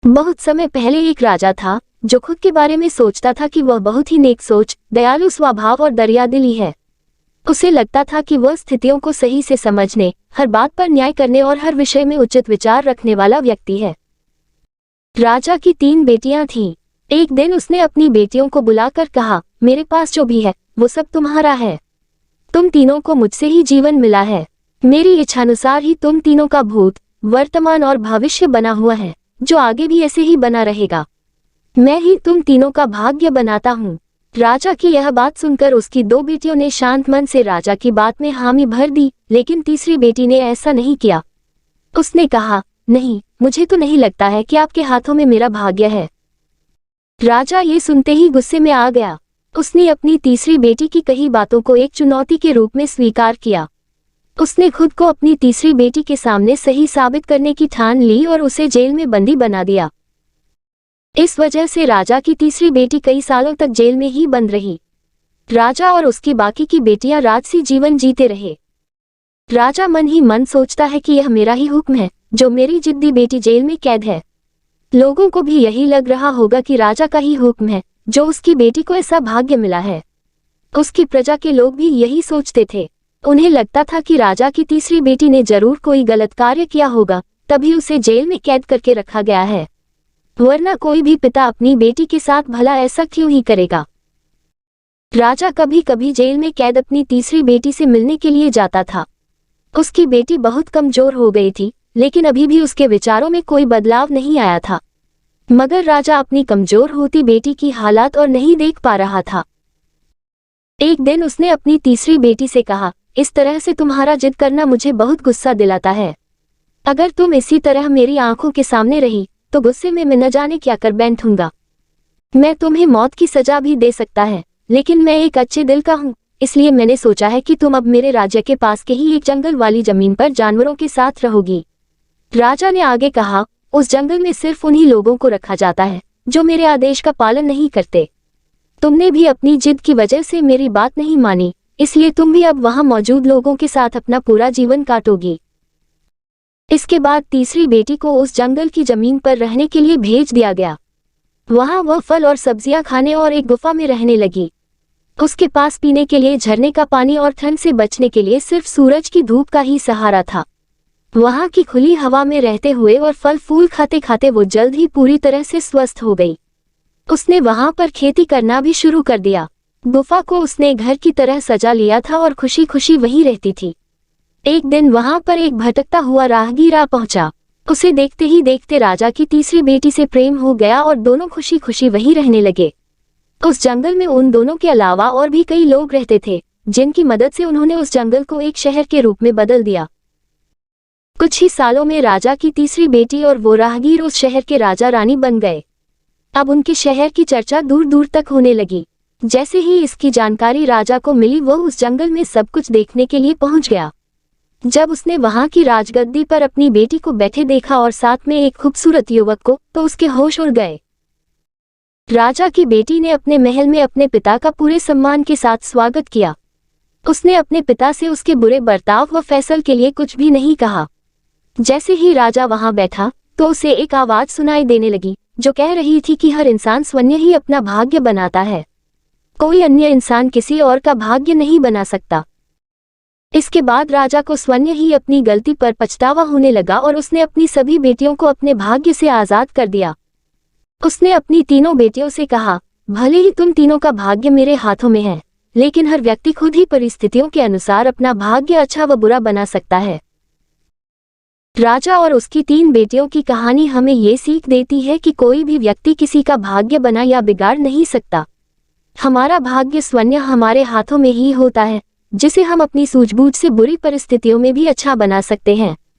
बहुत समय पहले एक राजा था जो खुद के बारे में सोचता था कि वह बहुत ही नेक सोच, दयालु स्वभाव और दरियादिली है। उसे लगता था कि वह स्थितियों को सही से समझने, हर बात पर न्याय करने और हर विषय में उचित विचार रखने वाला व्यक्ति है। राजा की 3 बेटियां थीं। एक दिन उसने अपनी बेटियों को बुलाकर कहा, मेरे पास जो भी है वो सब तुम्हारा है। तुम तीनों को मुझसे ही जीवन मिला है। मेरी इच्छानुसार ही तुम तीनों का भूत, वर्तमान और भविष्य बना हुआ है, जो आगे भी ऐसे ही बना रहेगा। मैं ही तुम तीनों का भाग्य बनाता हूँ। राजा की यह बात सुनकर उसकी 2 बेटियों ने शांत मन से राजा की बात में हामी भर दी, लेकिन तीसरी बेटी ने ऐसा नहीं किया। उसने कहा, नहीं, मुझे तो नहीं लगता है कि आपके हाथों में मेरा भाग्य है। राजा ये सुनते ही गुस्से में आ गया। उसने अपनी तीसरी बेटी की कही बातों को एक चुनौती के रूप में स्वीकार किया। उसने खुद को अपनी तीसरी बेटी के सामने सही साबित करने की ठान ली और उसे जेल में बंदी बना दिया। इस वजह से राजा की तीसरी बेटी कई सालों तक जेल में ही बंद रही। राजा और उसकी बाकी की बेटियां राजसी जीवन जीते रहे। राजा मन ही मन सोचता है कि यह मेरा ही हुक्म है, जो मेरी जिद्दी बेटी जेल में कैद है। लोगों को भी यही लग रहा होगा कि राजा का ही हुक्म है, जो उसकी बेटी को ऐसा भाग्य मिला है। उसकी प्रजा के लोग भी यही सोचते थे। उन्हें लगता था कि राजा की तीसरी बेटी ने जरूर कोई गलत कार्य किया होगा, तभी उसे जेल में कैद करके रखा गया है। वरना कोई भी पिता अपनी बेटी के साथ भला ऐसा क्यों ही करेगा। राजा कभी कभी जेल में कैद अपनी तीसरी बेटी से मिलने के लिए जाता था। उसकी बेटी बहुत कमजोर हो गई थी, लेकिन अभी भी उसके विचारों में कोई बदलाव नहीं आया था। मगर राजा अपनी कमजोर होती बेटी की हालात और नहीं देख पा रहा था। एक दिन उसने अपनी तीसरी बेटी से कहा, इस तरह से तुम्हारा जिद करना मुझे बहुत गुस्सा दिलाता है। अगर तुम इसी तरह मेरी आंखों के सामने रही तो गुस्से में मैं न जाने क्या कर बैठूंगा। मैं तुम्हें मौत की सजा भी दे सकता है, लेकिन मैं एक अच्छे दिल का हूँ, इसलिए मैंने सोचा है कि तुम अब मेरे राज्य के पास के ही एक जंगल वाली जमीन पर जानवरों के साथ रहोगी। राजा ने आगे कहा, उस जंगल में सिर्फ उन्हीं लोगों को रखा जाता है जो मेरे आदेश का पालन नहीं करते। तुमने भी अपनी जिद की वजह से मेरी बात नहीं मानी, इसलिए तुम भी अब वहां मौजूद लोगों के साथ अपना पूरा जीवन काटोगी। इसके बाद तीसरी बेटी को उस जंगल की जमीन पर रहने के लिए भेज दिया गया। वहां वह फल और सब्जियां खाने और एक गुफा में रहने लगी। उसके पास पीने के लिए झरने का पानी और ठंड से बचने के लिए सिर्फ सूरज की धूप का ही सहारा था। वहां की खुली हवा में रहते हुए और फल फूल खाते खाते वो जल्द ही पूरी तरह से स्वस्थ हो गई। उसने वहां पर खेती करना भी शुरू कर दिया। गुफा को उसने घर की तरह सजा लिया था और खुशी खुशी वहीं रहती थी। एक दिन वहां पर एक भटकता हुआ राहगीर आ पहुंचा। उसे देखते ही देखते राजा की तीसरी बेटी से प्रेम हो गया और दोनों खुशी खुशी वहीं रहने लगे। उस जंगल में उन दोनों के अलावा और भी कई लोग रहते थे, जिनकी मदद से उन्होंने उस जंगल को एक शहर के रूप में बदल दिया। कुछ ही सालों में राजा की तीसरी बेटी और वो राहगीर उस शहर के राजा रानी बन गए। अब उनके शहर की चर्चा दूर दूर तक होने लगी। जैसे ही इसकी जानकारी राजा को मिली, वो उस जंगल में सब कुछ देखने के लिए पहुंच गया। जब उसने वहां की राजगद्दी पर अपनी बेटी को बैठे देखा और साथ में एक खूबसूरत युवक को, तो उसके होश उड़ गए। राजा की बेटी ने अपने महल में अपने पिता का पूरे सम्मान के साथ स्वागत किया। उसने अपने पिता से उसके बुरे बर्ताव व फैसल के लिए कुछ भी नहीं कहा। जैसे ही राजा वहां बैठा तो उसे एक आवाज सुनाई देने लगी, जो कह रही थी कि हर इंसान स्वयं ही अपना भाग्य बनाता है, कोई अन्य इंसान किसी और का भाग्य नहीं बना सकता। इसके बाद राजा को स्वयं ही अपनी गलती पर पछतावा होने लगा और उसने अपनी सभी बेटियों को अपने भाग्य से आजाद कर दिया। उसने अपनी तीनों बेटियों से कहा, भले ही तुम तीनों का भाग्य मेरे हाथों में है, लेकिन हर व्यक्ति खुद ही परिस्थितियों के अनुसार अपना भाग्य अच्छा व बुरा बना सकता है। राजा और उसकी 3 बेटियों की कहानी हमें ये सीख देती है कि कोई भी व्यक्ति किसी का भाग्य बना या बिगाड़ नहीं सकता। हमारा भाग्य स्वयं हमारे हाथों में ही होता है, जिसे हम अपनी सूझबूझ से बुरी परिस्थितियों में भी अच्छा बना सकते हैं।